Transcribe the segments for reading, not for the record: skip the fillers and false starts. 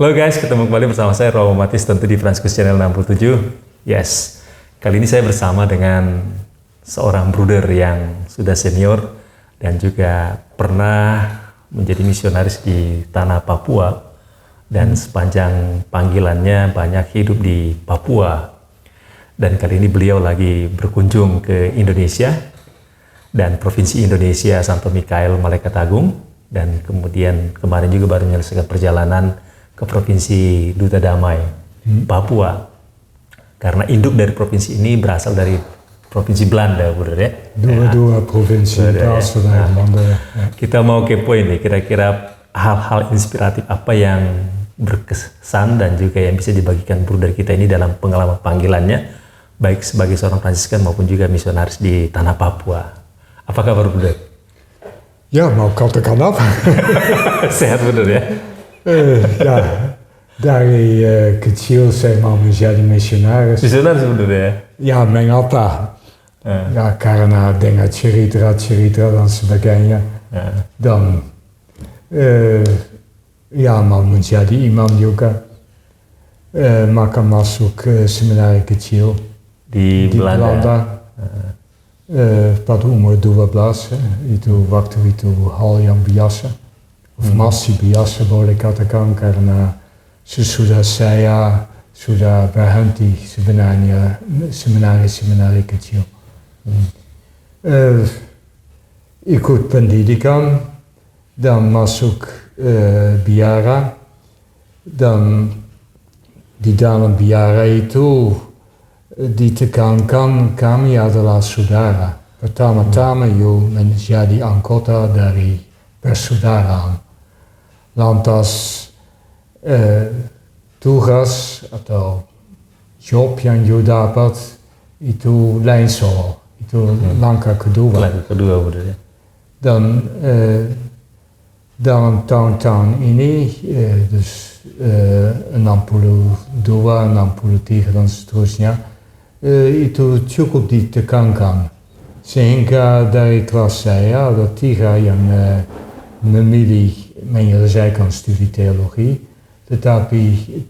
Halo guys, ketemu kembali bersama saya Romo Matis tentu di Franciscus Channel 67. Yes, kali ini saya bersama dengan seorang bruder yang sudah senior dan juga pernah menjadi misionaris di tanah Papua dan sepanjang panggilannya banyak hidup di Papua. Dan kali ini beliau lagi berkunjung ke Indonesia dan Provinsi Indonesia Santo Mikael Malaikat Agung, dan kemudian kemarin juga baru menyelesaikan perjalanan ke Provinsi Duta Damai, Papua. Karena induk dari provinsi ini berasal dari Provinsi Belanda, Bruder ya. Dua provinsi berasal dari Belanda. Kita mau kepoin nih, kira-kira hal-hal inspiratif apa yang berkesan dan juga yang bisa dibagikan Bruder kita ini dalam pengalaman panggilannya, baik sebagai seorang Fransiskan maupun juga misionaris di tanah Papua. Apa kabar, Bruder? Ja, mau katakan apa? Sehat, Bruder ya? Ja, dari kecil saya mau menjadi misionaris. Misionaris, Bruder ya? Ja, mengapa? Ja, karena dengar cerita-cerita dan sebagainya. Dan ja, mau menjadi imam juga. Maka masuk ke seminari kecil Di Belanda. Pada umur 12, itu waktu itu hal yang biasa, of masih biasa boleh katakan, karena sesudah saya sudah berhenti sebenarnya seminari kecil. Ikut pendidikan dan masuk biara, dan di dalam biara itu ditekankan kami adalah saudara. Pertama-tama menjadi anggota dari persaudaraan. Lantas tugas atau job yang dapat itu leinsel. Itu langkah kedua. Langkah kedua, Bruder ya. Dan dalam tahun-tahun ini, dus 62, 63 dan seterusnya, itu cukup ditekankan. Sehingga dari kelas saya ada 3 yang memilih menyelesaikan studi teologi, tetapi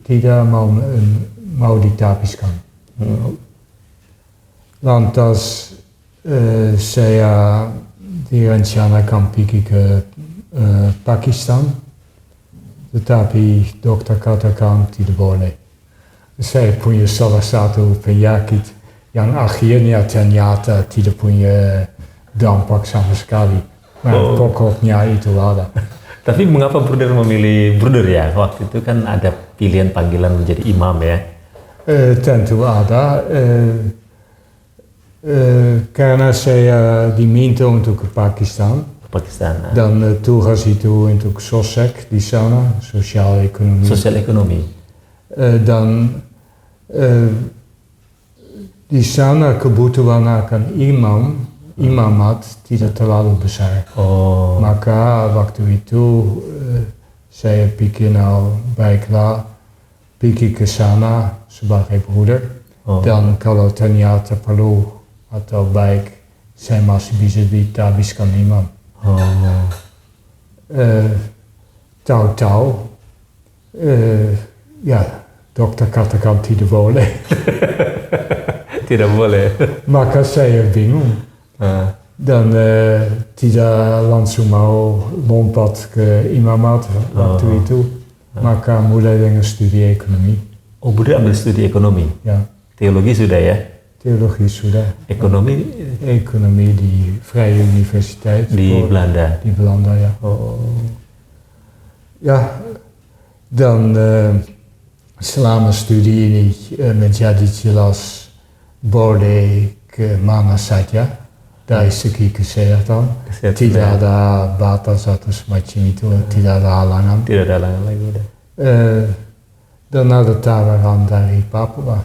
tidak mau ditapiskan. Lantas saya direncanakan pergi ke Pakistan, tetapi dokter katakan tidak boleh. Saya punya salah satu penyakit yang akhirnya ternyata tidak punya dampak sama sekali. Nah, pokoknya itu ada. Tapi mengapa Bruder memilih Bruder ya? Waktu itu kan ada pilihan panggilan menjadi imam ya? Tentu ada. Karena saya diminta untuk ke Pakistan. Dan tugas itu untuk SOSEC di sana, sosial ekonomi. Sosial ekonomi. Dan di sana kebutuhan akan imamat tidak terlalu besar. Maka waktu itu saya pikir, baiklah, pergi ke sana sebagai bruder. Dan kalau ternyata perlu atau baik, saya masih bisa ditabiskan imam. Tahu-tahu, ya, dokter katakan tidak boleh. Tidak boleh. Maka saya bingung. Dan tidak langsung mau lompat ke imamat waktu itu. Maka mulai dengan studi ekonomi. Oh, Bruder ambil studi ekonomi? Ya. Teologi sudah ya? Teologi sudah. Ekonomi? Ekonomi di Vrije Universiteit. Di Belanda? Di Belanda, ya. Ja, dan selama studi ini menjadi jelas boleh ke mana saja dari segi kesehatan. Tidak ada batas atau semacam itu, tidak ada halangan. Tidak ada halangan lagi udah. Dan ada tawaran dari Papua.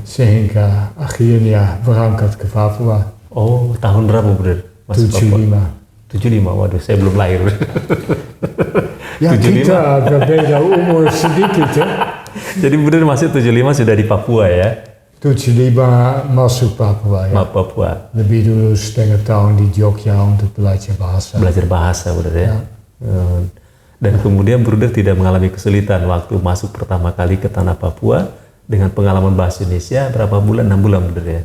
Sehingga akhirnya berangkat ke Papua. Oh, tahun berapa, Bruder? 75. 75, waduh, saya belum lahir. Ya, 75. Kita berbeda umur sedikit ya. Jadi Bruder masih 75 sudah di Papua ya? 75 masuk Papua ya. Papua. Lebih dulu setengah tahun di Jogja untuk belajar bahasa. Belajar bahasa, Bruder ya? Dan kemudian Bruder tidak mengalami kesulitan waktu masuk pertama kali ke tanah Papua dengan pengalaman bahasa Indonesia berapa bulan? 6 bulan Bruder ya?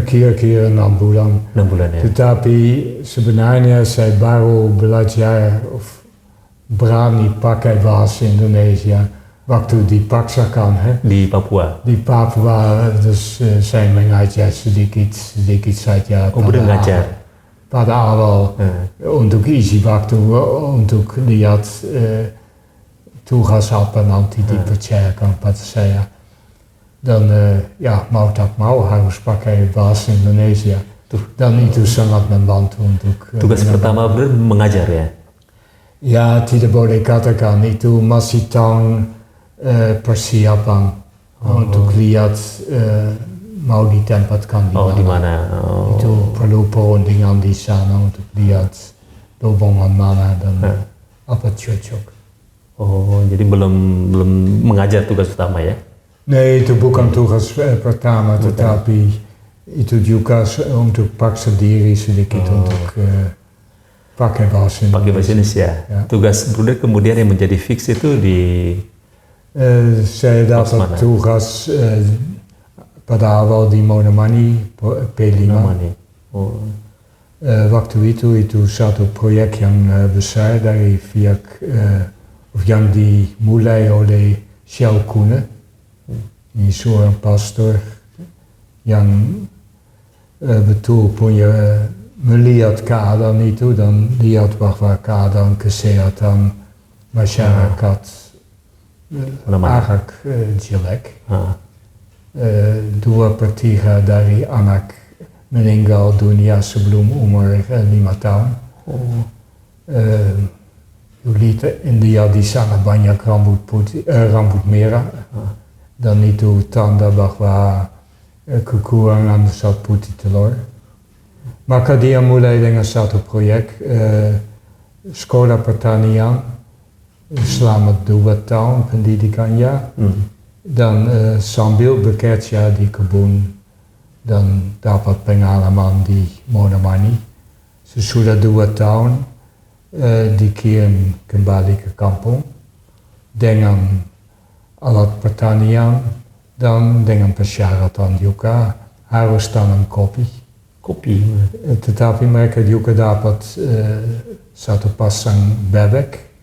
Kira-kira 6 bulan. 6 bulan ya? Tetapi sebenarnya saya baru belajar of berani pakai bahasa Indonesia waktu dipaksakan. Di Papua? Di Papua, dus saya mengajar sedikit saja. Oh, Bruder ngajar? Pada awal untuk isi waktu untuk lihat tugas apa nanti dipercayakan pada saya. Dan ya mau tak mau harus pakai bahasa Indonesia. Dan itu sangat membantu untuk... Tugas pertama Bruder mengajar ya? Ya tidak boleh katakan, itu masih tahun persiapan untuk lihat mau ditempatkan di mana. Itu perlu perundingan di sana untuk lihat lubungan mana dan apa cocok. Oh, jadi belum mengajar tugas utama ya? Nee, itu bukan tugas pertama, tetapi itu juga untuk paksa diri sedikit untuk pakai bahasa Indonesia. Pakai bahasa Indonesia. Ya. Tugas Bruder kemudian yang menjadi fix itu di... saya dapat tugas pada awal di Monomani P5. Oh. Waktu itu satu proyek yang besar dari pihak yang dimulai oleh Shell Koenen. Ini seorang pastor yang betul punya melihat keadaan itu dan lihat bahwa keadaan kesehatan masyarakat agak jelek. 2/3 dari anak meninggal dunia sebelum umur 5 tahun. Lihat India di sana banyak rambut merah. Dan itu tanda bahwa kekurangan zat putih telur. Maka dia mulai dengan satu proyek sekolah pertanian selama 2 tahun pendidikannya. Dan sambil bekerja di kebun dan dapat pengalaman di Monomani. Sesudah 2 tahun dikirim kembali ke kampung dengan alat pertanian dan dengan persyaratan juga harus tanam kopi. Tetapi mereka juga dapat satu pasang bebek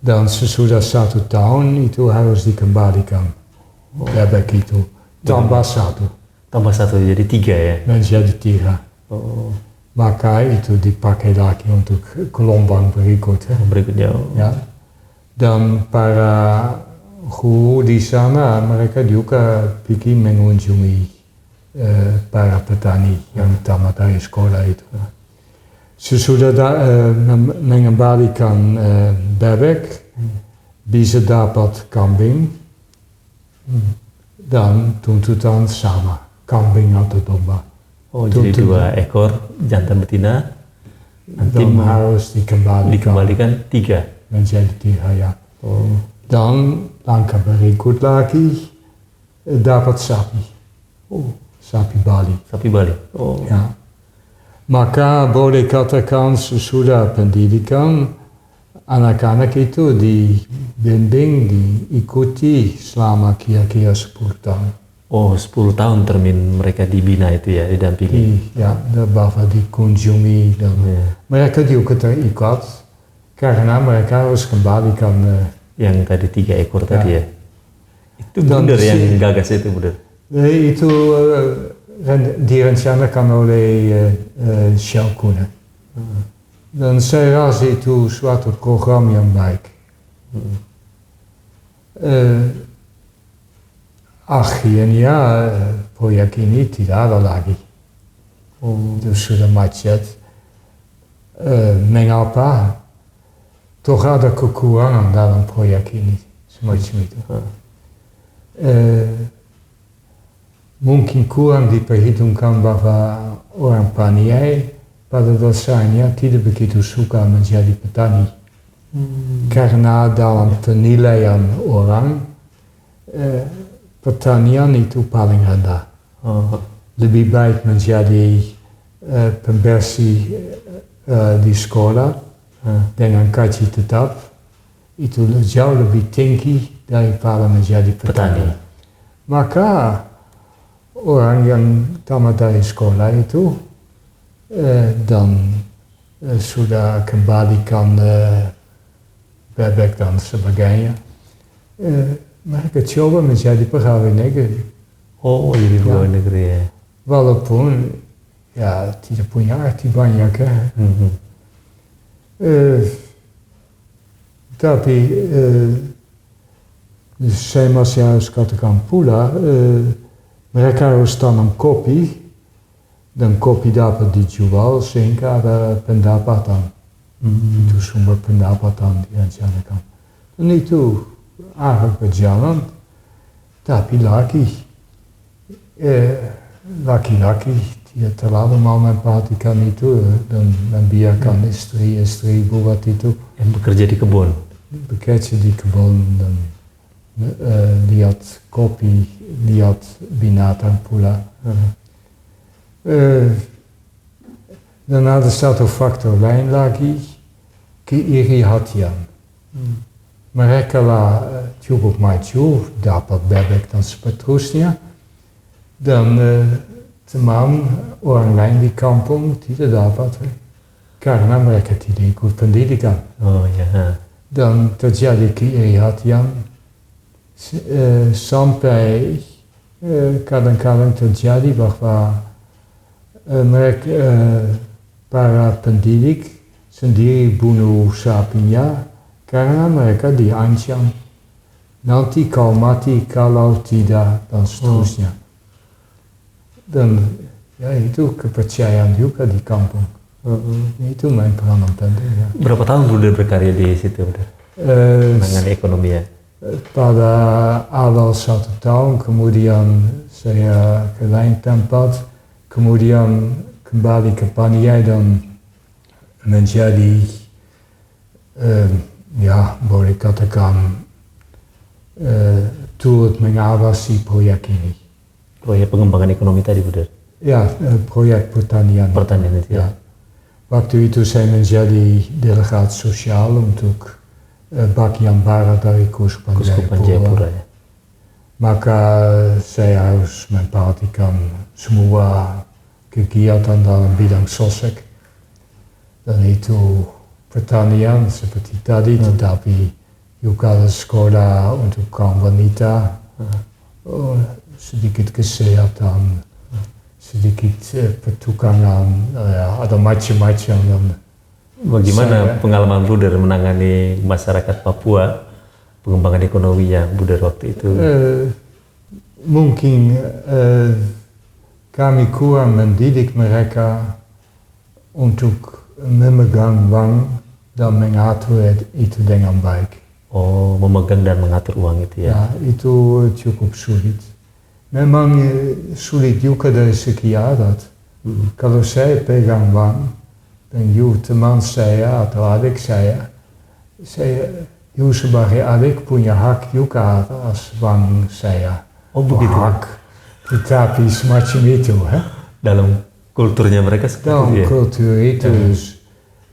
dan sesudah 1 tahun itu harus dikembalikan bebek itu. Tambah satu jadi 3 ya? Menjadi 3. Maka itu dipakai lagi untuk gelombang berikutnya. Ya. Dan para guru di sana mereka juga pergi mengunjungi para petani yang tamat dari sekolah itu. Sesudah mengembalikan bebek, bisa dapat kambing dan tuntutan sama, kambing atau domba. Oh, jadi 2 ekor jantan betina nanti harus dikembalikan 3 menjadi 3 ya. Dan langkah berikut lagi dapat sapi. Sapi Bali. Ya. Maka boleh katakan sesudah pendidikan anak-anak itu dibimbing, diikuti selama kira-kira 10 tahun. Oh, 10 tahun termin mereka dibina itu ya, didampingi. Ya, bahwa dikunjungi dan mereka juga terikat karena mereka harus kembalikan yang tadi 3 ekor tadi ya. Itu Bruder yang gagas itu Bruder. Itu direncanakan oleh Shell Koenen. Dan saya rasa itu suatu program yang baik. Akhirnya proyek ini tidak ada lagi. Dus sudah macet. Mengapa? Toch ada kekurangan dalam proyek ini, semacam itu. Mungkin kurang diperhitungkan bahwa orang Paniai pada dasarnya tidak begitu suka menjadi petani. Karena dalam penilaian orang, pertanian itu paling rendah. Lebih baik menjadi pembersih di sekolah dengan gaji tetap itu jauh lebih tinggi daripada menjadi petani. Maka orang yang tamat dari sekolah itu dan sudah kembalikan bebek dan sebagainya, mereka coba menjadi pegawai negeri. Oh, jadi pegawai negeri ya. Walaupun ya tidak punya arti banyak ya. Tapi saya masih harus katakan pula, mereka harus tanam kopi dan kopi dapat dijual sehingga ada pendapatan. Itu sumber pendapatan direncanakan. Dan itu akan berjalan, tapi laki-laki tidak terlalu mau memperhatikan itu dan membiarkan istri-istri buat itu. Yang bekerja di kebun. Bekerja di kebun dan lihat kopi, lihat binatang pula. Dan ada satu faktor lain lagi, keiri hatian. Mereka lah cukup maju, dapat bebek dan seterusnya. Dan teman orang lain di kampung tidak dapat, karena mereka tidak ikut pendidikan. Oh ya. Dan terjadi keiri hatian sampai kadang-kadang terjadi bahwa mereka para pendidik sendiri bunuh sapinya karena mereka diancam nanti kau mati kalau tidak dan seterusnya. Dan ya itu kepercayaan juga di kampung. Itu main peranan penting ya. Berapa tahun Bruder berkarya di situ, Bruder? Mengenai ekonomi ya? Pada awal 1 tahun, kemudian saya ke lain tempat, kemudian kembali ke Paniai dan menjadi ya boleh katakan turut mengawasi proyek ini. Proyek pengembangan ekonomi tadi, Bruder? Ya, proyek pertanian. Pertanian itu ya? Waktu itu saya menjadi delegat sosial untuk bagian barat dari Kuskupan Jayapura. Ya? Maka saya harus memperhatikan semua kegiatan dalam bidang sosek. Dan itu pertanian seperti tadi, tetapi juga ada sekolah untuk kaum wanita, sedikit kesehatan, sedikit pertukangan, ada macam-macam. Bagaimana pengalaman Bruder menangani masyarakat Papua, pengembangan ekonominya Bruder waktu itu? Mungkin kami kurang mendidik mereka untuk memegang uang dan mengatur itu dengan baik. Oh, memegang dan mengatur uang itu ya? Ya, itu cukup sulit. Memang sulit juga dari segi adat. Kalau saya pegang uang, dan teman saya atau adik saya sebagai adik punya hak juga atas uang saya. Oh begitu? Hak, tetapi semacam itu. Dalam kulturnya mereka seperti itu ya? Dalam kultur itu,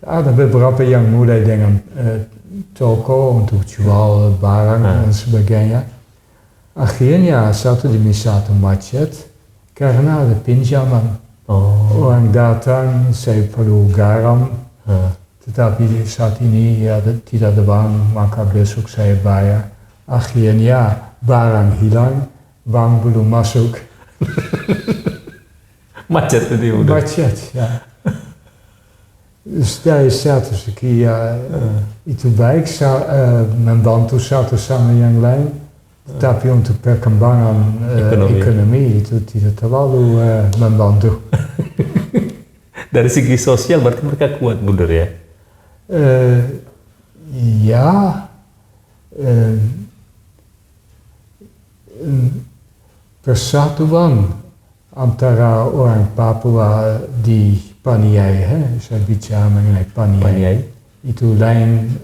ada beberapa yang mulai dengan toko untuk jual barang dan sebagainya. Akhirnya satu demi satu macet karena ada pinjaman. Orang datang, saya perlu garam, tetapi saat ini tidak ada bank, maka besok saya bayar. Akhirnya barang hilang, bank belum masuk. Macet tadi udah? Macet, ya. Dus dari satu segi itu baik membantu satu sama yang lain, tapi untuk perkembangan ekonomi itu tidak terlalu membantu. Dari segi sosial berarti mereka kuat, Bruder ya? Ya, persatuan antara orang Papua di Paniai, saya bicara mengenai Paniai. Itu lain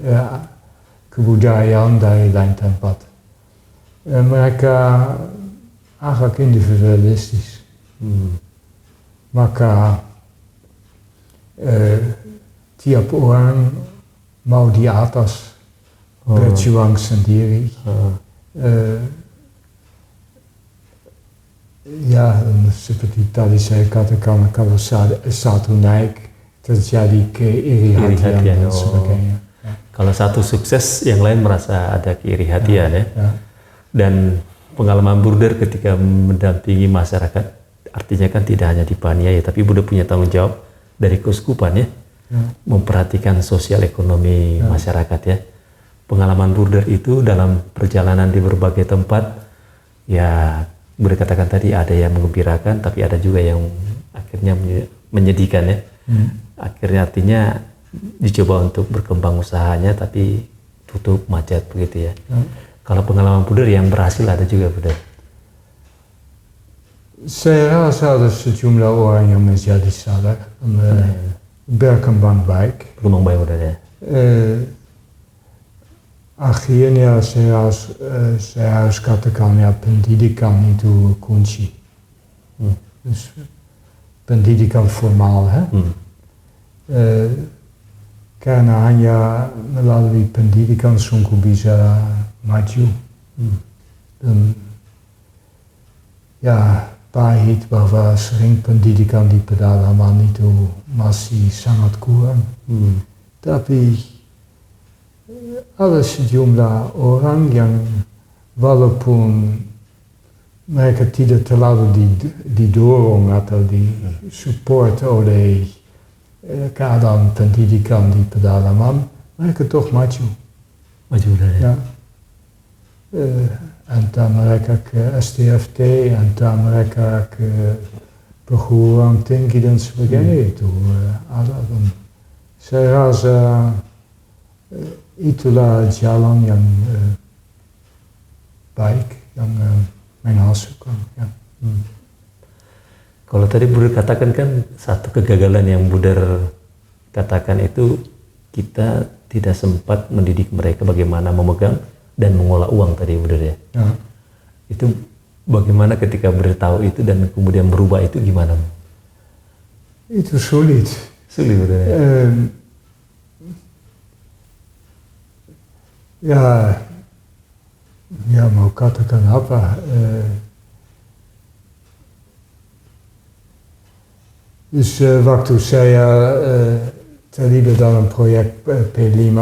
kebudayaan dari lain tempat. Mereka agak individualistis. Maka tiap orang mau di atas. berjuang sendiri. Ya, seperti tadi saya katakan, kalau satu naik terjadi keiri hatian dan sebagainya. Kalau satu sukses, yang lain merasa ada keiri hatian ya. Dan pengalaman Bruder ketika mendampingi masyarakat, artinya kan tidak hanya di Pania ya, tapi Bruder punya tanggung jawab dari keuskupan ya, memperhatikan sosial ekonomi masyarakat ya. Pengalaman Bruder itu dalam perjalanan di berbagai tempat, ya Bruder katakan tadi ada yang menggembirakan, tapi ada juga yang akhirnya menyedihkan ya. Akhirnya artinya dicoba untuk berkembang usahanya, tapi tutup macet begitu ya. Kalau pengalaman Bruder yang berhasil ada juga Bruder. Saya rasa ada sejumlah orang yang menjadi sadar, berkembang baik. Berkembang baik Bruder ya. Akhirnya saya harus katakan ya, pendidikan itu kunci. Dus pendidikan formal, karena hanya melalui pendidikan sungguh bisa maju. Dan ya pahit bahwa sering pendidikan di pedalaman itu masih sangat kurang. Tapi ada sejumlah orang yang walaupun mereka tidak terlalu didorong atau disupport oleh keadaan pendidikan di pedalaman, mereka toch maju. Maju ya. Entah mereka ke STFT, entah mereka ke perguruan tinggi dan sebagainya itu ada. Saya rasa itulah jalan yang baik, yang menghasilkan. Ya. Kalau tadi Bruder katakan kan satu kegagalan yang Bruder katakan itu kita tidak sempat mendidik mereka bagaimana memegang dan mengolah uang tadi Bruder ya. Itu bagaimana ketika Bruder tahu itu dan kemudian berubah itu gimana? Itu sulit. Sulit Bruder ya. Ya mau katakan apa? Dus waktu saya terlibat dalam proyek P5,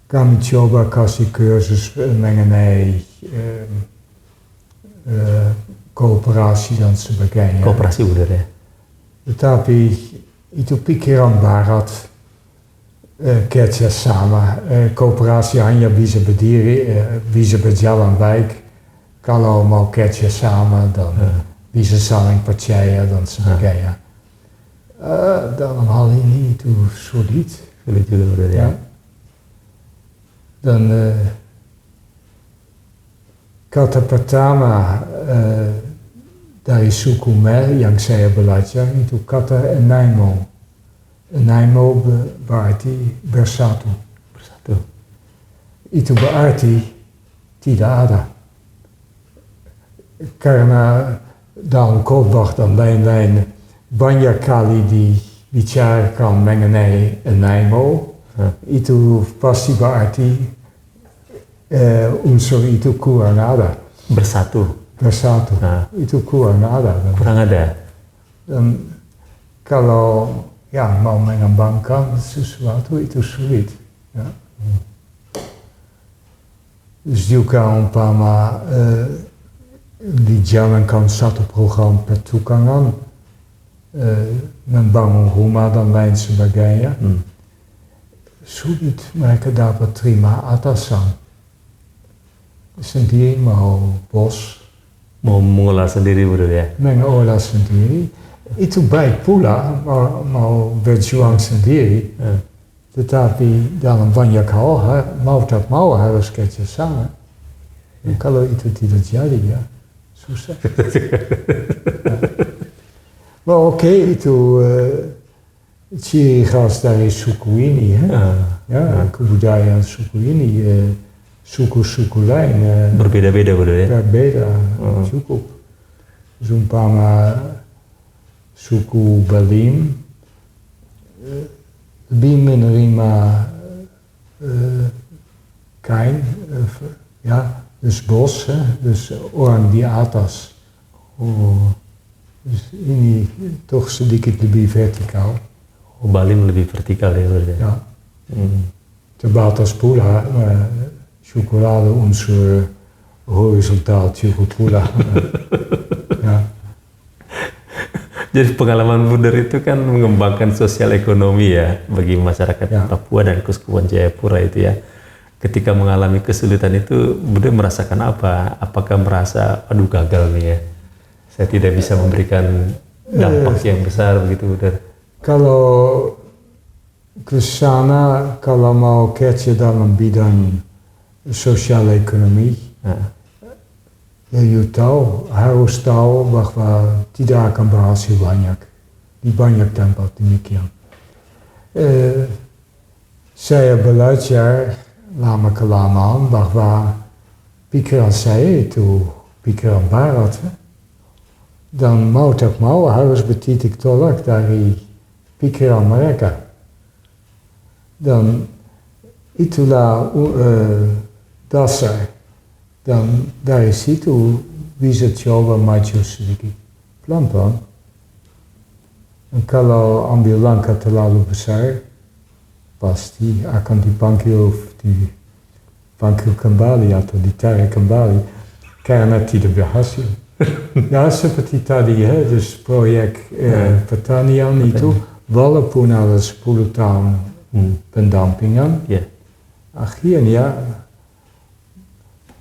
kami coba kasih kursus mengenai kooperasi dan sebagainya. Kooperasi Bruder ya. Tetapi itu pikiran barat. Kerjasama, coöperatie hanya bisa berdiri, bisa berjalan baik kalau mau kerjasama dan bisa saling percaya dan sebagainya. Dalam hal ini itu sulit. Sulit juga Bruder ya. Dan kata pertama dari suku Mer yang saya belajar itu kata Enaimo. Enaimo berarti bersatu. Bersatu. Itu berarti tidak ada. Karena dalam khotbah dan lain-lain banyak kali dibicarakan mengenai Enaimo, itu pasti berarti unsur itu kurang ada. Bersatu. Bersatu. Itu kurang ada. Kurang ada. Dan kalau mau mengembangkan sesuatu itu sulit. Ya. Dus juga umpama dijalankan satu program pertukangan, membangun rumah dan lain sebagainya, sulit mereka dapat terima atasan. Sendiri mau bos. Mau mengolah sendiri Bruder ya. Mengolah sendiri. Itu baik pula mau berjuang sendiri, tetapi dalam banyak hal mau tak mau harus kerjasama. Kalau itu tidak jadi ya susah. Oke, itu ciri khas dari suku ini, kebudayaan suku ini, suku-suku lain berbeda-beda Bruder ya. Berbeda, cukup. Umpama suku Balim lebih menerima kain, ja, dus bos, hè, dus orang di atas. Oh, dus ini toch sedikit lebih vertikal. Oh, Bali lebih vertikal ya berarti. Ja. Terbatas pula chocolade unsur horizontal cukup pula. Ja. Jadi pengalaman Bruder itu kan mengembangkan sosial ekonomi ya bagi masyarakat Papua dan Kesekuan Jayapura itu ya. Ketika mengalami kesulitan itu, Bruder merasakan apa? Apakah merasa, aduh gagal nih ya, saya tidak bisa memberikan dampak yang besar begitu, Bruder? Kalau ke sana, kalau mau kerja dalam bidang sosial ekonomi, ya you tahu, harus tahu bahwa tidak akan berhasil banyak di banyak tempat demikian. Saya belajar lama kelamaan bahwa pikiran saya itu pikiran barat, dan mau tak mau harus bertitik tolak dari pikiran mereka. Dan itulah dasar. Dan dari situ bisa coba maju sedikit, pelan-pelan. Dan kalau ambil langkah terlalu besar, pasti akan dipanggil kembali atau ditarik kembali karena tidak berhasil. Ya seperti tadi ya, dus proyek pertanian itu, walaupun ada 10 tahun pendampingan, akhirnya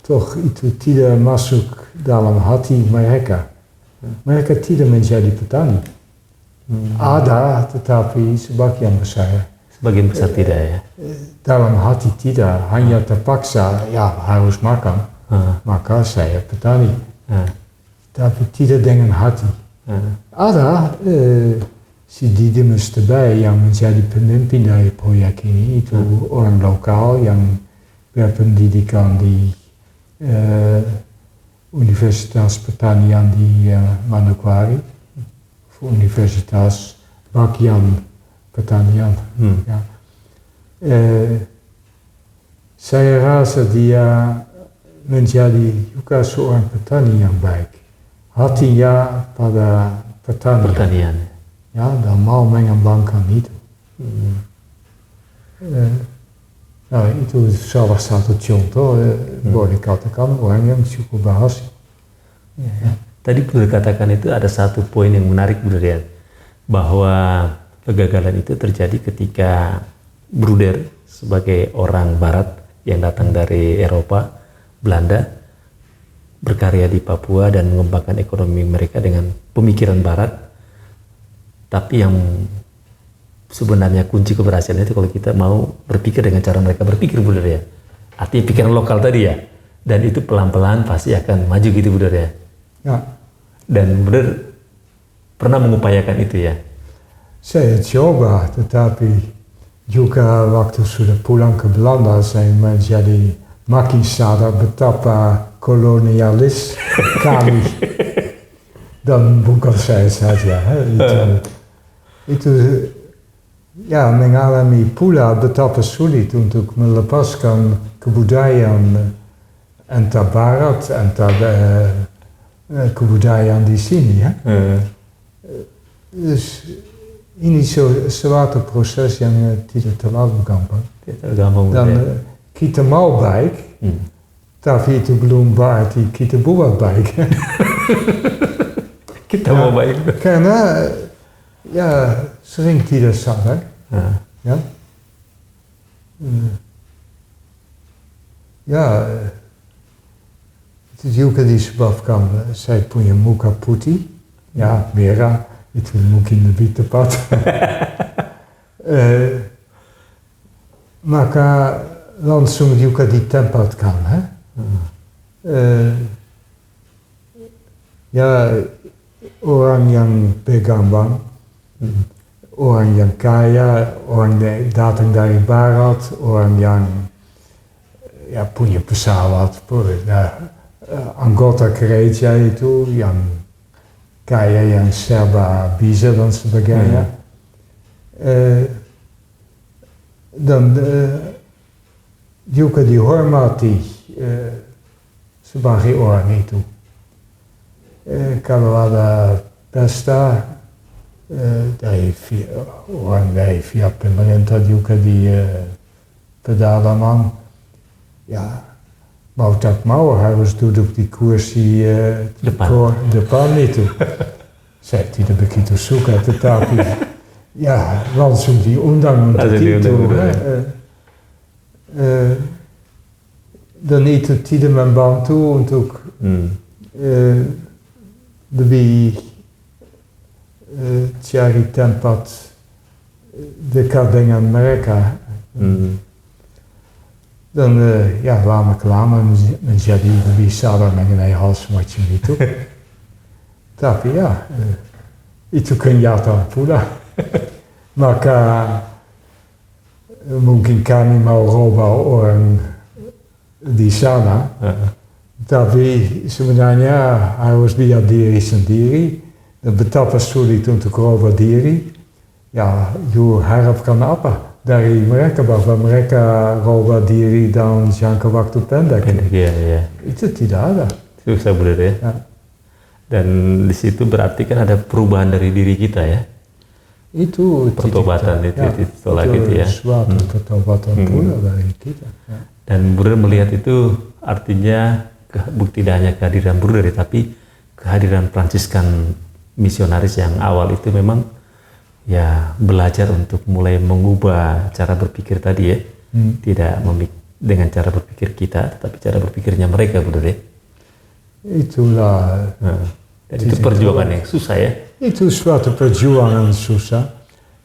toch itu tidak masuk dalam hati mereka. Mereka tidak menjadi petani. Ada, tetapi sebagian besar. Sebagian besar tidak ya? Dalam hati tidak, hanya terpaksa, ya harus makan, maka saya petani. Tapi tidak dengan hati. Ada si Didymus erbij yang menjadi pemimpin dari proyek ini, itu orang lokal yang berpendidikan di Universitas Pertanian di Manokwari, Universitas Bagian Pertanian. Ya. Saya rasa dia menjadi juga seorang petani yang baik. Hatinya pada pertanian. Ya, dan mau mengembangkan itu. Nah, itu salah satu contoh boleh katakan orang yang cukup berhasil. Ya. Tadi Bruder katakan itu ada satu poin yang menarik, Bruder ya, bahwa kegagalan itu terjadi ketika Bruder sebagai orang Barat yang datang dari Eropa, Belanda, berkarya di Papua dan mengembangkan ekonomi mereka dengan pemikiran Barat. Tapi yang sebenarnya kunci keberhasilan itu kalau kita mau berpikir dengan cara mereka berpikir, Bruder ya. Artinya pikiran lokal tadi ya. Dan itu pelan-pelan pasti akan maju gitu, Bruder ya. Ya. Dan Bruder pernah mengupayakan itu ya. Saya coba, tetapi juga waktu sudah pulang ke Belanda saya menjadi makin sadar betapa kolonialis kami. Dan bukan saya saja. Itu ya mengalami pula betapa sulit untuk melepaskan kebudayaan entah Barat, entah kebudayaan di sini ya. Dus ini suatu proses yang tidak terlalu gampang. Dan kita mau baik, tapi itu belum berarti kita buat baik. Kita mau baik. Karena ya sering tidak sadar. Ya. Ya, itu juga disebabkan saya punya muka putih. Ya, merah. Itu mungkin lebih tepat. Maka langsung juga ditempatkan. Ya, orang yang berkembang, orang yang kaya, orang yang datang dari Barat, orang yang ya, punya pesawat, anggota gereja itu yang kaya, yang serba bisa dan sebagainya. Dan juga dihormati sebagai orang itu. Kalau ada pesta dari orang dari via pemerintah juga di pedalaman, ya mau tak mau harus duduk di kursi depan itu. Saya tidak begitu suka, tetapi ya langsung diundang untuk itu. Dan itu tidak membantu untuk lebih cari tempat dekat dengan mereka. Dan ya lama-kelamaan menjadi lebih sadar mengenai hal semacam itu. Tapi ya, itu kenyataan pula. Maka mungkin kami mau roba orang di sana, tapi sebenarnya harus lihat diri sendiri. Dan betapa sulit untuk roba diri, ya, you harapkan apa dari mereka, bahwa mereka roba diri dalam jangka waktu pendek? Iya. Itu tidak ada. Susah benar ya. Dan di situ berarti kan ada perubahan dari diri kita ya. Itu pertobatan itu ya. Suatu pertobatan pula dari kita. Ya. Dan Bruder melihat itu artinya tidak hanya kehadiran Bruder, tapi kehadiran Fransiskan misionaris yang awal itu memang ya belajar untuk mulai mengubah cara berpikir tadi ya. Tidak dengan cara berpikir kita, tetapi cara berpikirnya mereka, Bruder ya. Itulah. Dan itu perjuangan yang susah ya. Itu suatu perjuangan susah.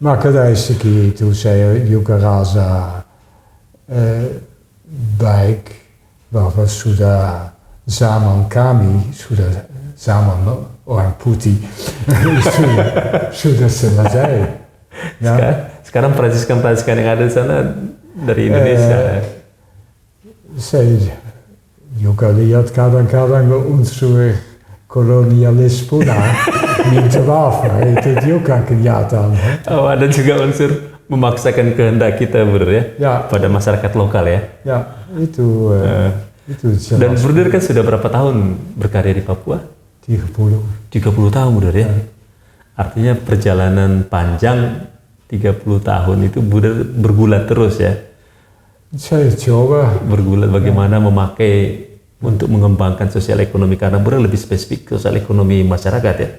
Maka dari segi itu saya juga rasa baik bahwa sudah zaman kami, sudah zaman orang putih sudah selesai. Ya. Sekarang Fransiskan yang ada di sana dari Indonesia. Saya juga lihat kadang-kadang unsur kolonialis pula minta maaf, itu juga kenyataan. Oh, ada juga unsur memaksakan kehendak kita, Bruder ya, pada masyarakat lokal ya. Ya, itu jelas. Dan Bruder kan sudah berapa tahun berkarya di Papua? 30 tahun, Bruder ya. Artinya perjalanan panjang 30 tahun itu Bruder bergulat terus ya. Saya coba bergulat bagaimana memakai untuk mengembangkan sosial ekonomi, karena Bruder lebih spesifik sosial ekonomi masyarakat ya.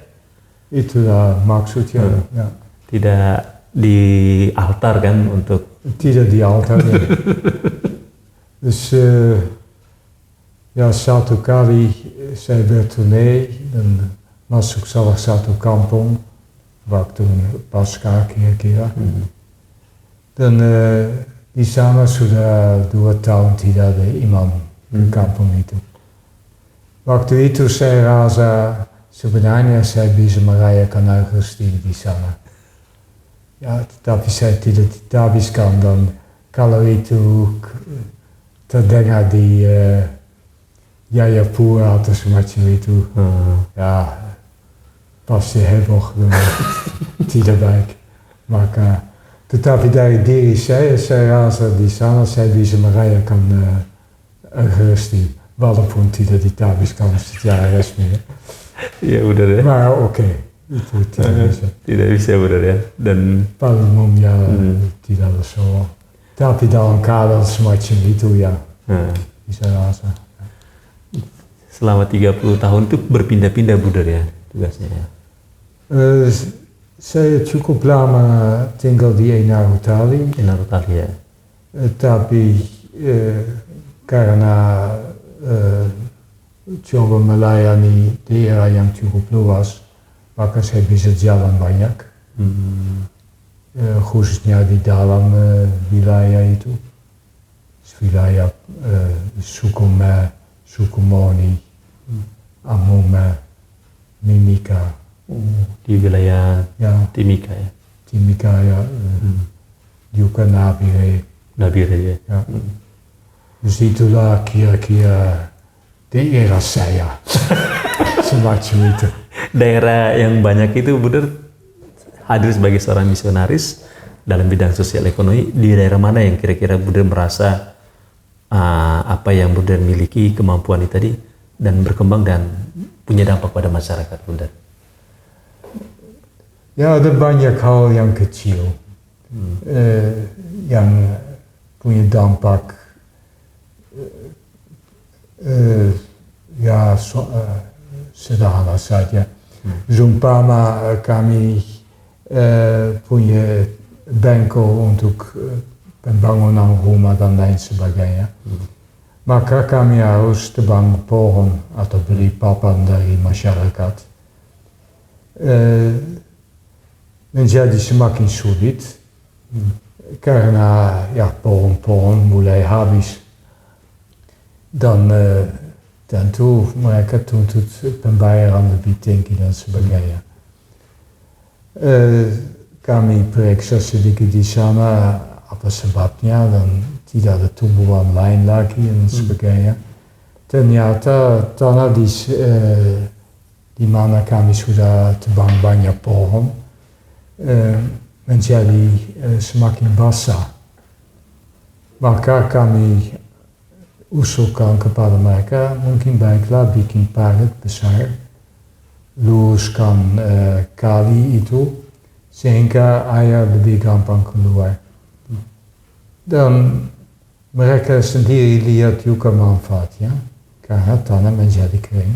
Itulah maksudnya. Ya. Tidak di altar kan untuk. Tidak di altar. Ya. Dus ya satu kali saya bertournee dan masuk salah satu kampung waktu Pasca kira-kira. Dan di sana sudah 2 tahun tidak ada imam di kampung itu. Waktu itu saya rasa sebenarnya saya bisa merayakan Eucharistie di sana. Ya, tetapi saya tidak habiskan, dan kalau itu terdengar di Jayapura atau semacam itu, ya pasti heboh dan tidak baik. Maka, tetapi dari diri saya rasa di sana saya bisa merayakan Eucharistie, walaupun tidak dihabiskan secara resmi. Ya udah deh. Maar oke, itu tidak bisa. Tidak bisa, Bruder ya. Dan pada umumnya tidak so. Tapi dalam keadaan semacam itu ya bisa rasa. Selama 30 tahun itu berpindah-pindah, Bruder ya tugasnya ya. Saya cukup lama tinggal di Enarutali. Ya. Tapi karena coba melayani daerah yang cukup luas, maka saya bisa jalan banyak. Khususnya di dalam wilayah itu. Wilayah Sukume, Sukumoni, Amome, Mimika. Di wilayah Timika ya. Timika ya, juga Nabire ya. Dus itulah kira-kira daerah saya. Semacam itu. Daerah yang banyak itu Bruder hadir sebagai seorang misionaris dalam bidang sosial ekonomi, di daerah mana yang kira-kira Bruder merasa apa yang Bruder miliki, kemampuan itu tadi, dan berkembang dan punya dampak pada masyarakat, Bruder? Ya, ada banyak hal yang kecil yang punya dampak sederhana saja. Seumpama kami punya bengkel untuk pembangunan rumah dan lain sebagainya, maka kami harus tebang pohon atau beli papan dari masyarakat. Menjadi semakin sulit karena ya pohon-pohon mulai habis dan tentu mereka tuntut pembayaran lebih tinggi dan sebagainya. Kami periksa sedikit di sana apa sebabnya dan tidak ada tumbuhan lain lagi dan sebagainya. Ternyata tanah di mana kami sudah tebang banyak pohon menjadi semakin basah. Maka kami usulkan kepada mereka, mungkin baiklah bikin parit besar, luruskan kali itu sehingga air lebih gampang keluar. Dan mereka sendiri lihat juga manfaatnya karena tanah menjadi kering.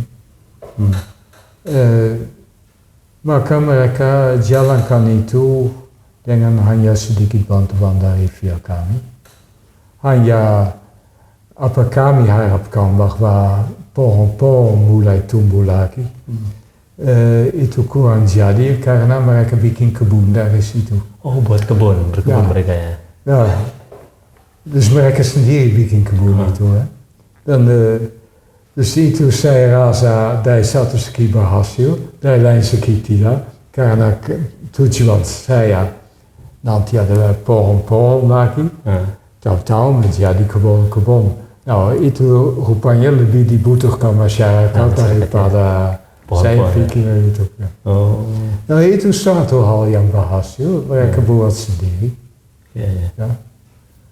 Maka mereka jalankan itu dengan hanya sedikit bantuan dari pihak kami. Hanya apa kami harapkan bahwa pohon-pohon mulai tumbuh lagi. Itu kurang jadi karena mereka bikin kebun dari situ. Oh, buat berkebun ya. Mereka ya? Ya, dus mereka sendiri bikin kebun itu. Ya. Dan dus itu saya rasa dari satu segi berhasil, dari lain segi tidak. Karena tujuan saya nanti adalah pohon-pohon lagi. Tahu-tahu menjadi kebun-kebun. Nou, itu rupanya lebih dibutuhkan masyarakat daripada saya pikir itu. Ya. Nah, itu satu hal yang berhasil, mereka buat sendiri. Ya.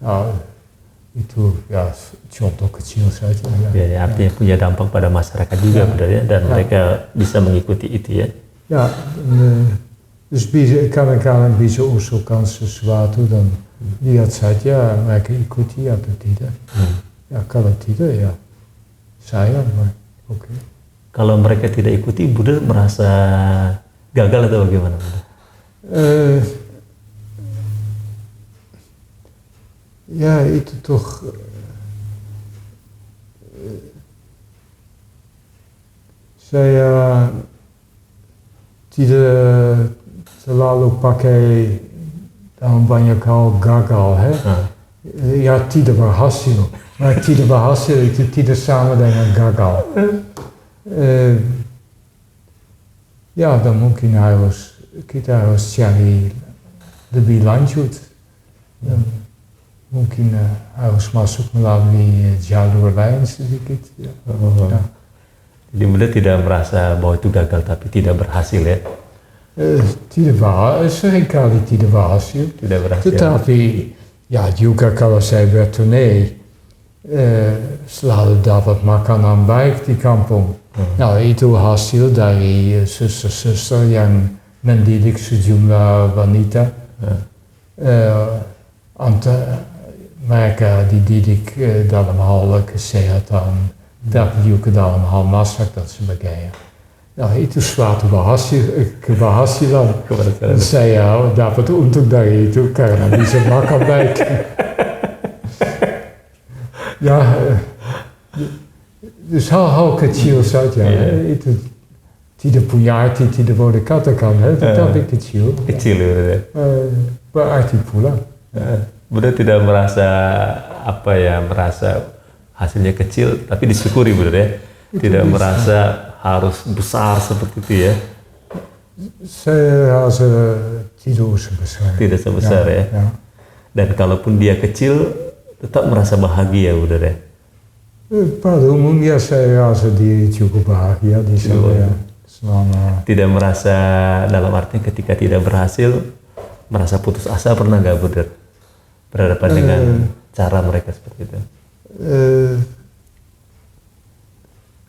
Nah, itu ya contoh kecil saja. Ya, artinya punya dampak pada masyarakat juga, ya. Dan mereka bisa mengikuti itu ya. Ya, dus kadang-kadang bisa usulkan sesuatu dan lihat saja mereka ikuti atau tidak. Ya, kalau tidak ya sayang, oke. Kalau mereka tidak ikuti, Bruder merasa gagal atau bagaimana, Bruder? Ya itu toch saya tidak selalu pakai dalam banyak hal gagal, ya tidak berhasil. Maar tidak berhasil itu tidak sama dengan gagal. Ya, dan mungkin kita harus cari lebih lanjut. Mungkin harus masuk melalui jalur lain sedikit. Ya. Jadi Bunda tidak merasa bahwa itu gagal tapi tidak berhasil ya? Tidak berhasil, seringkali tidak berhasil. Tidak berhasil. Tetapi ya juga kalau saya bertournee, selalu dapat makanan baik di kampung. Nou, itu hasil dari suster-suster yang mendidik sejumlah wanita. Mereka dididik dalam hal kesehatan, tapi juga dalam hal masak dan sebagainya. Nou, itu suatu keberhasilan. Saya dapat untung dari itu karena bisa makan baik. Ja, dus hal kecil saja, itu tidak punya arti, tidak boleh katakan, tetapi kecil. Kecil ya. Berarti pula. Bunda tidak merasa merasa hasilnya kecil, tapi disyukuri Bunda ya. Tidak merasa harus besar seperti itu ya. Saya rasa tidak sebesar. Tidak sebesar ya. Dan kalaupun dia kecil, tetap merasa bahagia, Bunda ya? Pada umumnya saya rasa diri cukup bahagia di sana ya. Selama tidak merasa, dalam artinya ketika tidak berhasil, merasa putus asa pernah nggak, Bunda? Berhadapan dengan cara mereka seperti itu?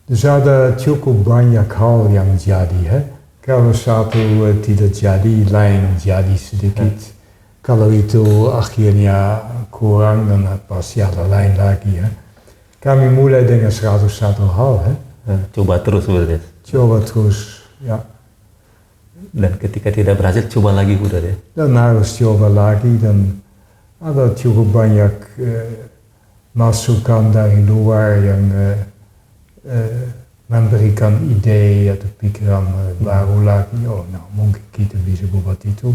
Dus ada cukup banyak hal yang jadi. Kalau satu tidak jadi, lain jadi sedikit. Kalau itu akhirnya kurang, dan pasti ada lain lagi. Kami mulai dengan 101 hal. Coba terus berarti. Coba terus, ya. Dan ketika tidak berhasil, coba lagi udah deh. Dan harus coba lagi, dan ada cukup banyak masukan dari luar yang memberikan ide atau pikiran baru lagi. Oh, nou mungkin kita bisa buat itu.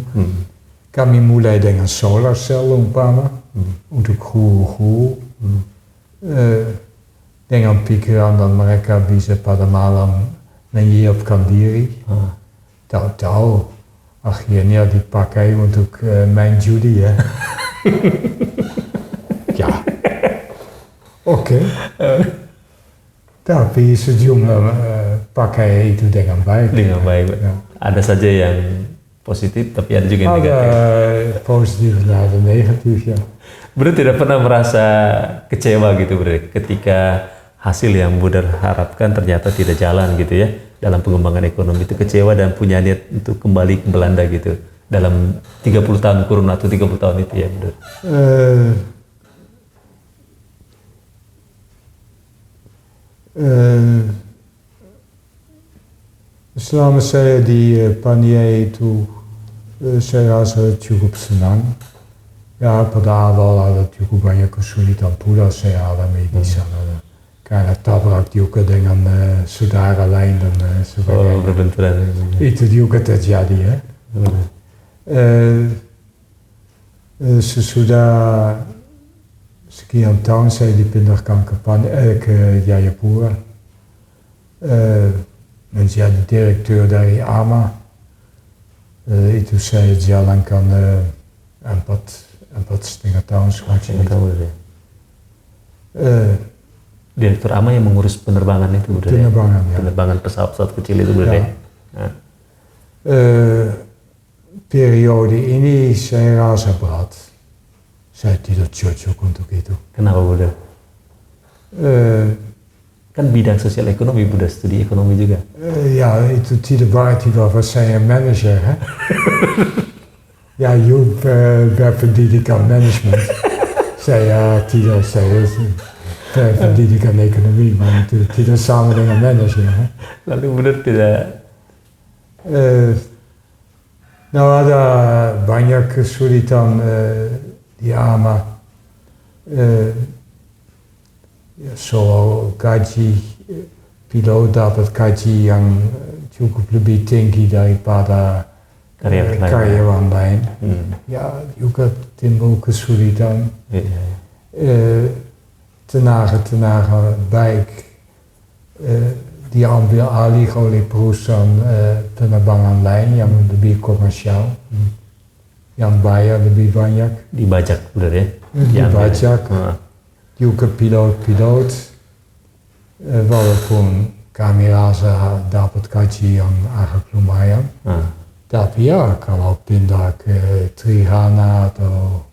Kami mulai dengan solar cell umpama untuk guru-guru dengan pikiran dan mereka bisa pada malam menyiapkan diri. Tahu-tahu akhirnya dipakai untuk main judi ya. Ya, oke. Tapi sejumlah pakai itu dengan baik. Dengan baik. Ya. Ada saja yang positif, tapi ada juga yang negatif. Ada positif dan ada negatif ya. Berarti tidak pernah merasa kecewa gitu berarti ketika hasil yang Buddha harapkan ternyata tidak jalan gitu ya dalam pengembangan ekonomi, itu kecewa dan punya niat untuk kembali ke Belanda gitu dalam 30 tahun kurun atau 30 tahun itu ya Buddha. Selama saya di Paniai itu saya rasa cukup senang. Ya, pada awal ada cukup banyak kesulitan pula saya alami di sana. Karena tabrak juga dengan saudara lain dan sebagainya. Oh, berbenturan. Itu juga terjadi ya. Sesudah sekian tahun saya dipindahkan ke Jayapura. Menjadi direktur dari AMA. Itu saya jalankan 4,5 tahun semacam itu. Direktur AMA yang mengurus penerbangan itu Buddha. Penerbangan ya. Penerbangan pesawat-pesawat kecil itu Buddha. Ya. Nah. Periode ini saya rasa berat. Saya tidak cocok untuk itu. Kenapa Buddha? Kan bidang sosial ekonomi Buddha, studi ekonomi juga. Ja, itu tidak berarti bahwa saya manager. Ja, Joep berpendidikan manajemen. Saya tidak, saya berpendidikan ekonomi, maar itu tidak sama dengan manager. Lalu Buddha tidak... Nou, ada banyak kesulitan di AMA. Soal gaji, pilot dapat gaji yang cukup lebih tinggi daripada karyawan lain. Ya, juga timbul kesulitan. Tenaga baik diambil alih oleh perusahaan penerbangan lain yang lebih komersial, yang bayar lebih banyak. Dibajak Buddha ya? Dibajak. Juga pilot-pilot, walaupun kami rasa dapat gaji yang agak lumayan. Tapi ya, kalau pindah ke Trihana atau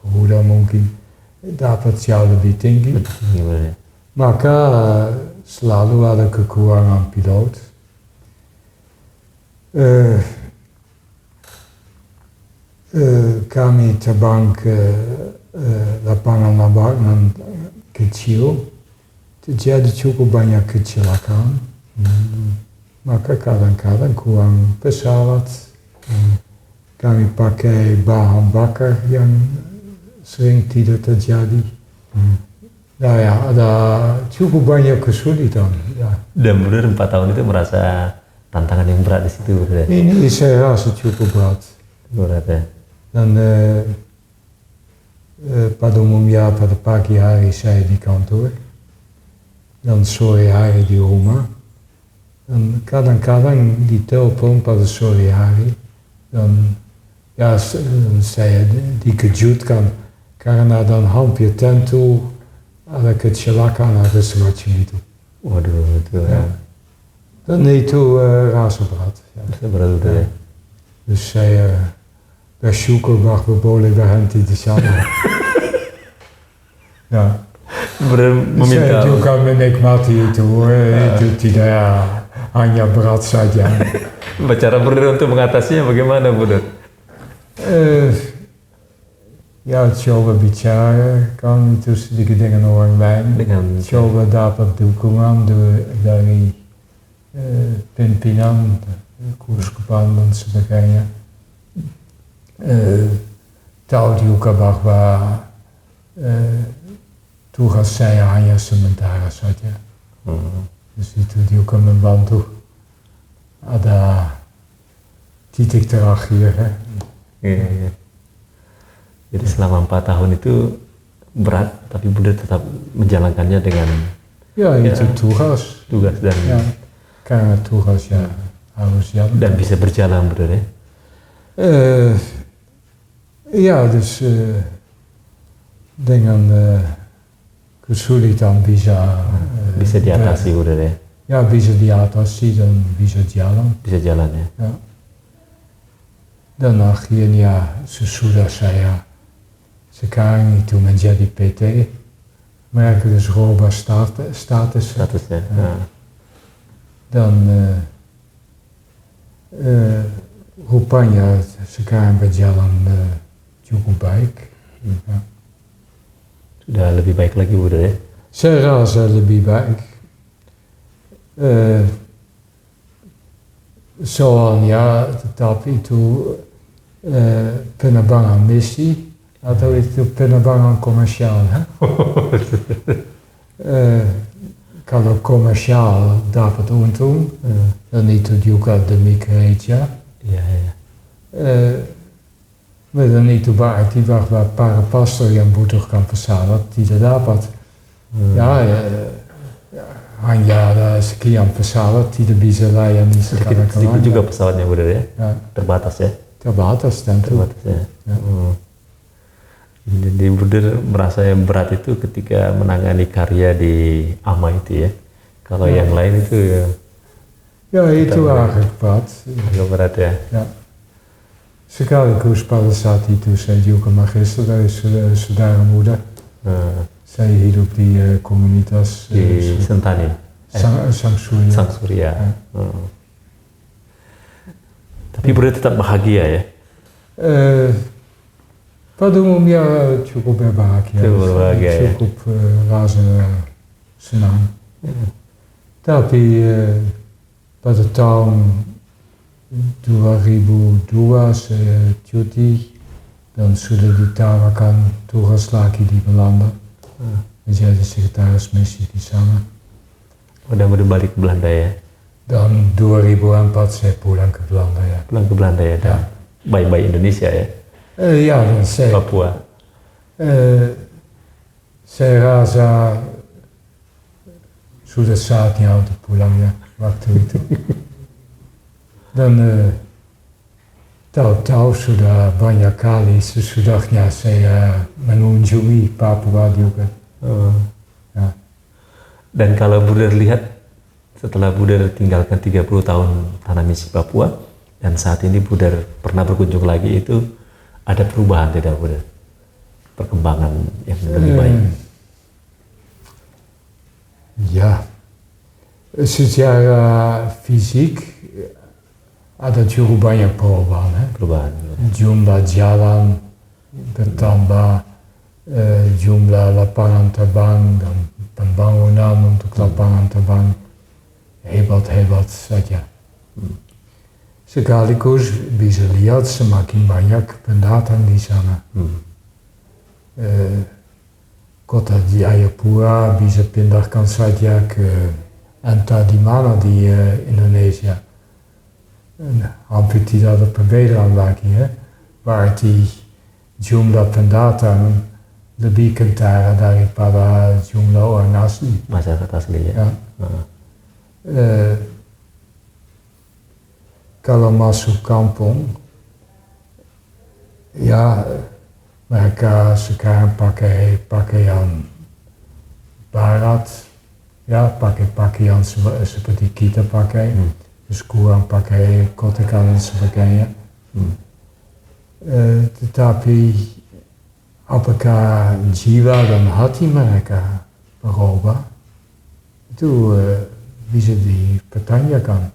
Garuda mungkin dapat jauh lebih tinggi. Maka selalu ada kekurangan pilot. Kami terbang ke lapangan-lapangan kecil, terjadi cukup banyak kecelakaan. Maka kadang-kadang kurang pesawat. Kami pakai bahan bakar yang sering tidak terjadi. Nah ya, ada cukup banyak kesulitan. Ya. Dan Buddha 4 tahun itu merasa tantangan yang berat di situ Buddha. Ini saya rasa cukup berat. Berat ya. Dan pada umumnya pada pagi hari saya di kantor, dan sore hari di rumah. Dan kadang-kadang ditelepon pada sore hari, dan ya saya dikejutkan karena dan hampir tentu ada kecelakaan atau semacam itu. Waduh, itu ya. Dan itu rasa berat. Ya. Berat itu ya. Dus saya bersyukur bahwa boleh berhenti di sana. Ya. Bruder meminta. Saya juga menikmati itu, itu tidak hanya berat saja. Cara Bruder untuk mengatasinya bagaimana, Bruder? Ya, coba bicara kan itu sedikit dengan orang lain. Coba dapat dukungan dari pimpinan, keuskupan dan sebagainya. Tahu juga bahwa tugas saya hanya sementara saja. Dus itu juga membantu. Ada titik terakhir. Iya. Jadi selama 4 tahun itu berat, tapi Bruder tetap menjalankannya dengan itu tugas. Dan karena tugas ya harus jalan. Dan bisa berjalan, Bruder ya. Dus dengan kesulitan bisa diatasi, Bruder ya. Ya, bisa diatasi dan bisa jalan. Bisa jalan ya. Dan akhirnya sesudah saya sekarang itu menjadi PT, mereka dus Roba status. Ya. Dan rupanya sekarang berjalan cukup baik. Sudah lebih baik lagi, Bruder ya? Saya rasa lebih baik. Soalnya tetapi itu penerbangan misi atau itu penerbangan komersial. Kalau komersial dapat untung, dan itu juga demi gereja. Maar dan itu berarti bahwa para pastor yang butuhkan pesawat tidak dapat. Hanya sekian pesawat tidak bisa layani sekarang. Sedikit juga pesawatnya, Bruder ya? Terbatas ya? Terbatas tentu. Jadi Bruder merasa yang berat itu ketika menangani karya di AMA itu ya? Kalau yang lain itu ya itu agak berat. Agak berat ya? Sekaligus pada saat itu saya juga magister dari saudara muda. Saya hidup di komunitas di Sentani, Sang Surya. Tapi Bruder tetap bahagia ya? Pada umumnya cukup berbahagia. Cukup rasa senang. Tapi pada tahun 2002 saya cuti dan sudah ditawarkan tugas lagi di Belanda. Menjadi sekretaris misi di sana. Udah balik ke Belanda ya? Dan 2004 saya pulang ke Belanda ya. Pulang ke Belanda ya? Dan bye-bye Indonesia ya? Dan saya Papua. Saya rasa sudah saatnya untuk pulang ya waktu itu. Dan tahu-tahu sudah banyak kali sesudahnya saya mengunjungi Papua juga. Dan kalau Bruder lihat setelah Bruder tinggalkan 30 tahun tanah misi Papua dan saat ini Bruder pernah berkunjung lagi, itu ada perubahan tidak, Bruder? Perkembangan yang lebih baik? Ya, secara fisik ada cukup banyak perubahan. Jumlah jalan bertambah, jumlah lapangan terbang dan pembangunan untuk lapangan terbang hebat-hebat saja. Sekaligus bisa lihat semakin banyak pendatang di sana. Kota di Jayapura bisa pindahkan saja ke entah di mana di Indonesia. Hampir tidak ada perbedaan lagi, ya. Berarti jumlah pendatang lebih kentara daripada jumlah orang asli. Masyarakat asli ya? Kalau masuk kampung, ya mereka sekarang pakai pakaian barat, ya pakai pakaian seperti kita pakai. Dus kurang pakai kotekan dan sebagainya. Tetapi apakah jiwa dan hati mereka berubah? Itu bisa dipertanyakan.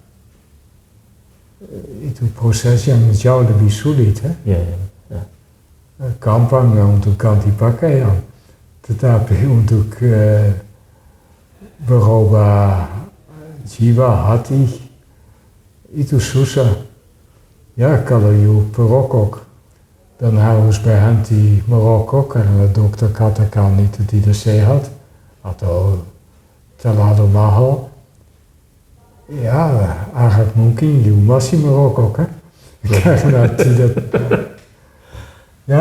Itu proses yang jauh lebih sulit. Ya, ya. Gampang untuk ganti pakaian, tetapi untuk berubah jiwa, hati, itu susah. Ya, kalau you perokok, dan harus berhenti merokok karena dokter katakan itu tidak sehat atau terlalu mahal. Ya, agak mungkin you masih merokok, karena tidak. Ya,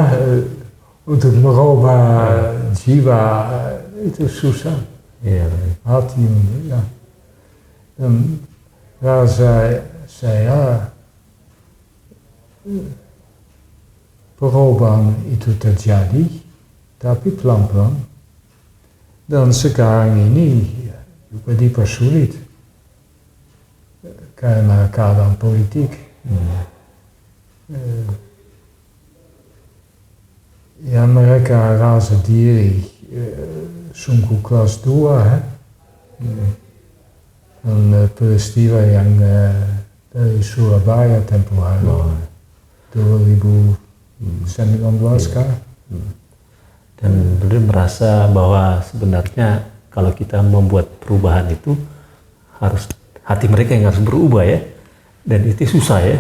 untuk merubah jiwa itu susah. Ya. Hati, ya. Dan rasa saya perubahan itu terjadi, tapi pelan-pelan. Dan sekarang ini juga dipersulit karena keadaan politik. Ya, mereka rasa diri sungguh kelas 2. Een peristiwa yang dari Surabaya tempo hari 2019 kan. Dan beliau merasa bahwa sebenarnya kalau kita membuat perubahan itu harus hati mereka yang harus berubah ya, dan itu susah ya.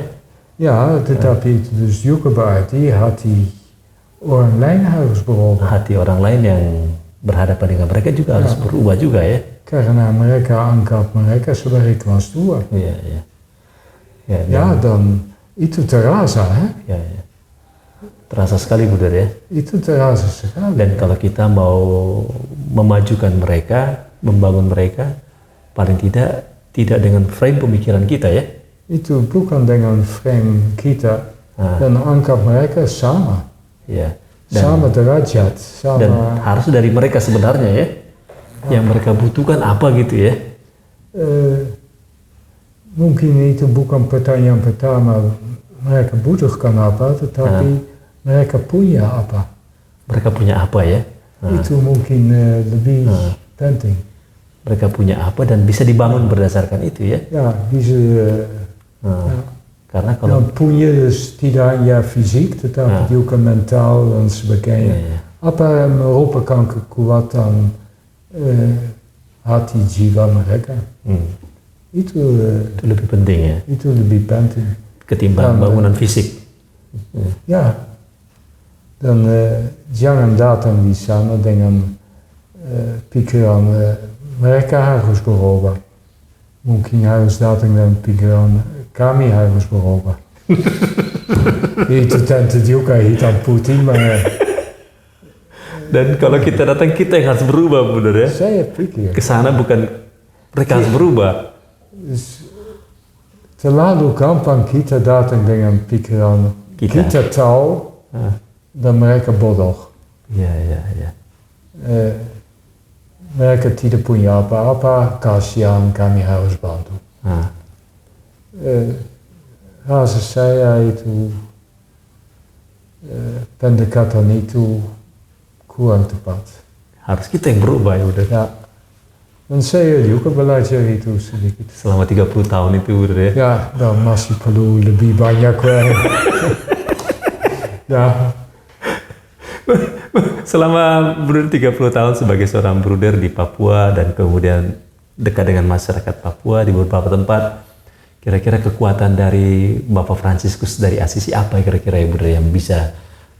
Ya, tetapi itu juga berarti hati orang lain harus berubah. Hati orang lain yang berhadapan dengan mereka juga harus berubah juga ya. Karena mereka anggap mereka sebagai kelas 2. Iya, iya. Ya, dan itu terasa, Ya, ya. Terasa sekali Bruder ya. Itu terasa sekali. Dan kalau kita mau memajukan mereka, membangun mereka, paling tidak dengan frame pemikiran kita ya. Itu bukan dengan frame kita, dan anggap mereka sama. Ya. Sama derajat, sama. Dan harus dari mereka sebenarnya ya. Yang mereka butuhkan apa gitu ya. Mungkin itu bukan pertanyaan pertama mereka butuhkan apa, tetapi mereka punya apa. Mereka punya apa ya. Itu mungkin lebih penting. Mereka punya apa dan bisa dibangun berdasarkan itu ya. Ya, bisa. Karena kalau punya tidak hanya fisik, tetapi juga mental dan sebagainya. Ya. Apa merupakan kekuatan hati jiwa mereka. Itu lebih penting ya. Itu lebih penting ketimbang bangunan fisik. Ya. Dan jangan datang di sana dengan pikiran mereka harus berubah. Mungkin harus datang dengan pikiran kami harus berubah. Itu tentu juga hitam putih, dan kalau kita datang kita yang harus berubah Bruder ya. Saya pikir kesana bukan mereka harus berubah. Terlalu gampang kita datang dengan pikiran kita tahu dan mereka bodoh. Ya. Mereka tidak punya apa-apa, kasihan, kami harus bantu. Rasa saya itu pendekatan itu kurang tepat. Harus kita yang berubah ya Bruder. Ya. Dan saya juga belajar itu sedikit. Selama 30 tahun itu Bruder ya. Ya, dan masih perlu lebih banyak. Ya. Selama Bruder 30 tahun sebagai seorang Bruder di Papua dan kemudian dekat dengan masyarakat Papua di beberapa tempat, kira-kira kekuatan dari Bapak Fransiskus dari Asisi apa kira-kira ya Bruder yang bisa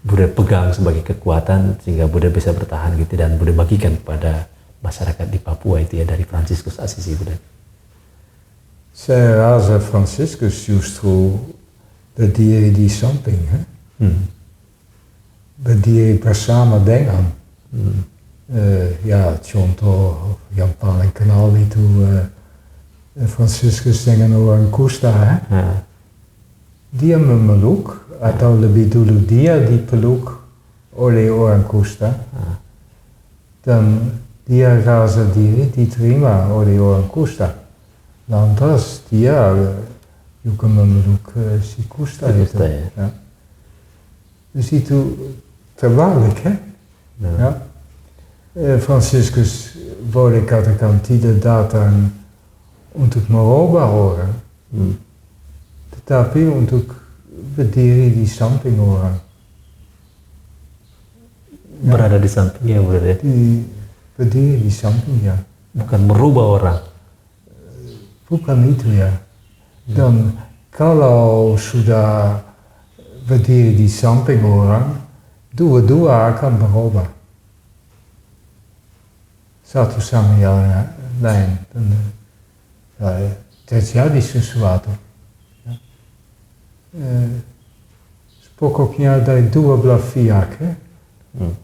Bruder pegang sebagai kekuatan sehingga Bruder bisa bertahan gitu dan Bruder bagikan kepada masyarakat di Papua itu ya dari Fransiskus Asisi Bruder? Saya rasa Fransiskus justru berdiri di samping. Berdiri bersama dengan. Ya, contoh yang paling kenal itu Fransiskus dengan orang kusta. Dia memeluk, atau lebih dulu dia dipeluk oleh orang kusta. Dan dia rasa diri diterima oleh orang kusta. Lantas dia juga memeluk si kusta itu. Ya. Ya. Dus itu terbalik, hè? Nah. Ya. Franciscus boleh katakan tidak datang untuk merubah orang, tetapi untuk berdiri di samping orang. Berada di sampingnya, Brother ya. Berdiri di sampingnya. Bukan merubah orang. Bukan itu ya. Dan kalau sudah berdiri di samping orang, dua-dua akan berubah. Satu sama yang lain. Dan, terjadi sesuatu. Ya. Pokoknya dari dua belah pihak.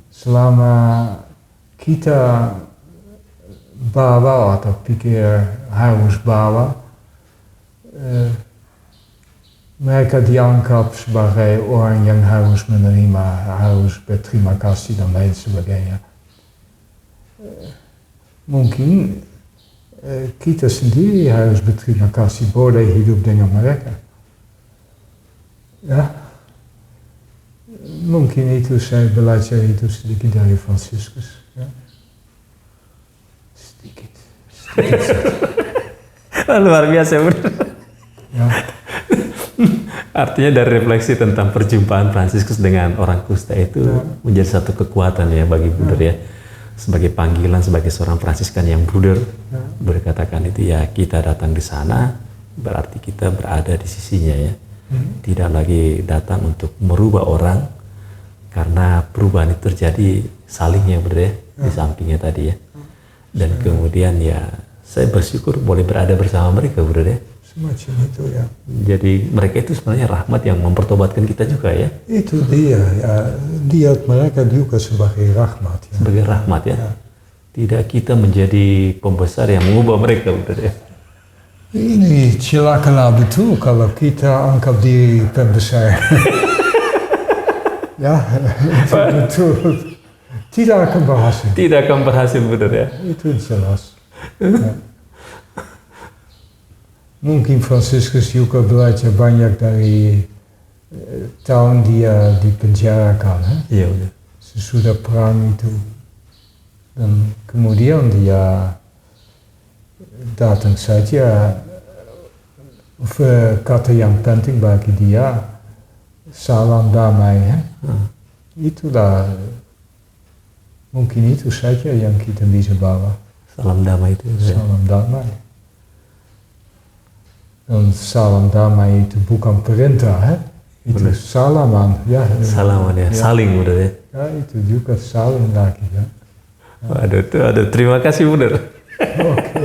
Selama kita bawa atau pikir harus bawa, mereka dianggap sebagai orang yang harus menerima, harus berterima kasih dan lain sebagainya. Mungkin kita sendiri harus berterima kasih boleh hidup dengan mereka. Ya, mungkin itu saya belajar itu sedikit dari Franciscus. Ya. Sedikit. Luar biasa, Brother. Ya. Artinya dari refleksi tentang perjumpaan Franciscus dengan orang kusta itu menjadi satu kekuatan ya bagi Brother ya. Sebagai panggilan sebagai seorang Fransiskan yang Brother berkatakan itu ya, kita datang di sana berarti kita berada di sisinya ya. Tidak lagi datang untuk merubah orang, karena perubahan itu terjadi salingnya, Brother ya, di sampingnya tadi ya. Dan kemudian ya saya bersyukur boleh berada bersama mereka, Brother ya. Semacam itu ya. Jadi mereka itu sebenarnya rahmat yang mempertobatkan kita juga ya. Itu dia, ya. Lihat mereka juga sebagai rahmat. Ya. Sebagai rahmat ya. Tidak kita menjadi pembesar yang mengubah mereka, Brother ya. Ini celaka betul kalau kita anggap diri pembesar. Ya, itu betul. Tidak akan berhasil. Tidak akan berhasil, Brother ya. Itu jelas. Ya. Mungkin Franciscus juga belajar banyak dari tahun dia dipenjarakan. Iya, udah. Sesudah perang itu. Dan kemudian dia datang saja, kata yang penting bagi dia, salam damai. Itulah, mungkin itu saja yang kita bisa bawa. Salam damai itu. Salam damai. Dan salam damai itu bukan perintah, itu Benar. salaman. Ya, Salaman ya, saling, Brother ya. Ya, itu juga saling lagi. Ya. Aduh, terima kasih, Brother. Oke.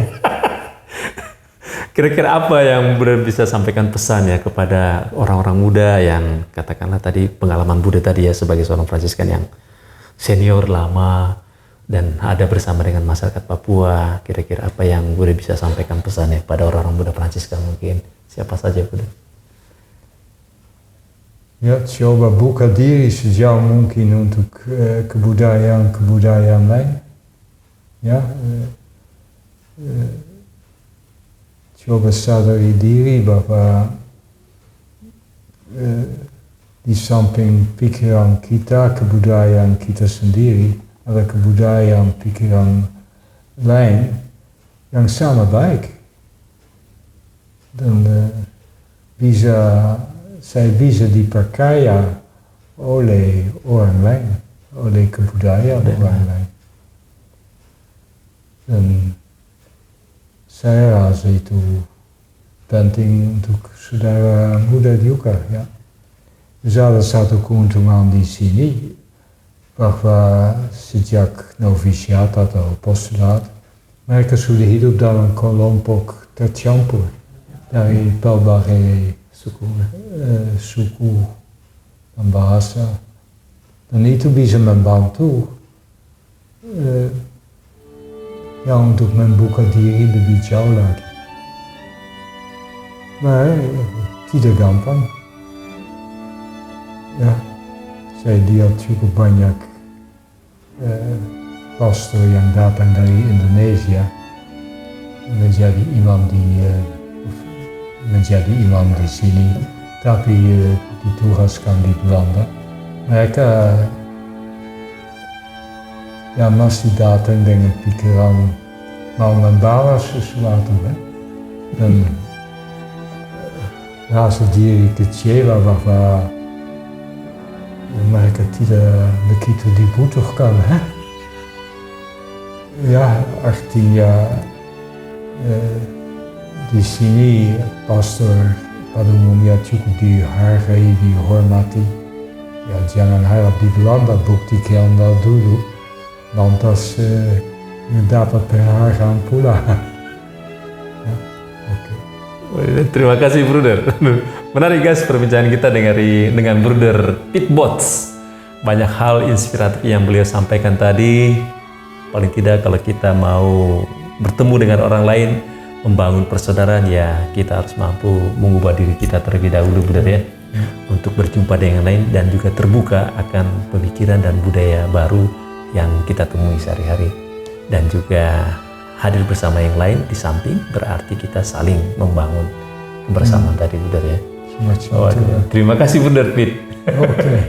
Kira-kira apa yang Brother bisa sampaikan pesan ya kepada orang-orang muda yang katakanlah tadi pengalaman Brother tadi ya sebagai seorang Fransiskan yang senior lama dan ada bersama dengan masyarakat Papua. Kira-kira apa yang Brother bisa sampaikan pesan ya pada orang-orang muda Fransiskan mungkin siapa saja, Brother? Ya, coba buka diri sejauh mungkin untuk kebudayaan lain. Ya, coba sadari diri bahwa di samping pikiran kita, kebudayaan kita sendiri, ada kebudayaan pikiran lain yang sama baik. Dan saya bisa diperkaya oleh orang lain, oleh kebudayaan orang lain. Dan saya rasa itu penting untuk saudara muda juga. Ya. Ada satu keuntungan di sini bahwa sejak novisiat atau postulat mereka sudah hidup dalam kelompok tercampur dari berbagai suku dan bahasa, dan itu bisa membantu yang untuk membuka diri lebih jauh lagi. Maar tidak gampang. Ya, saya lihat cukup banyak pastor yang datang dari Indonesia menjadi imam di sini, tapi ditugaskan di Belanda. Mereka ya masih datang dengan pikiran mau membalas sesuatu kan. Dan rasa diri kecewa bahwa mereka tidak begitu dibutuhkan. Ya, artinya di sini pastor pada umumnya cukup dihargai, dihormati. Ya, jangan harap di Belanda buktikan dat dulu, lantas mendapat penghargaan pula. Ya, oke. Terima kasih Bruder. Menarik guys perbincangan kita dengan Bruder Pete Bots. Banyak hal inspiratif yang beliau sampaikan tadi. Paling tidak kalau kita mau bertemu dengan orang lain, membangun persaudaraan, ya kita harus mampu mengubah diri kita terlebih dahulu, Bruder ya. Untuk berjumpa dengan yang lain dan juga terbuka akan pemikiran dan budaya baru yang kita temui sehari-hari. Dan juga hadir bersama yang lain di samping berarti kita saling membangun kebersamaan tadi, Bruder ya. Semacam itu. Terima kasih Bruder Pete. Oke.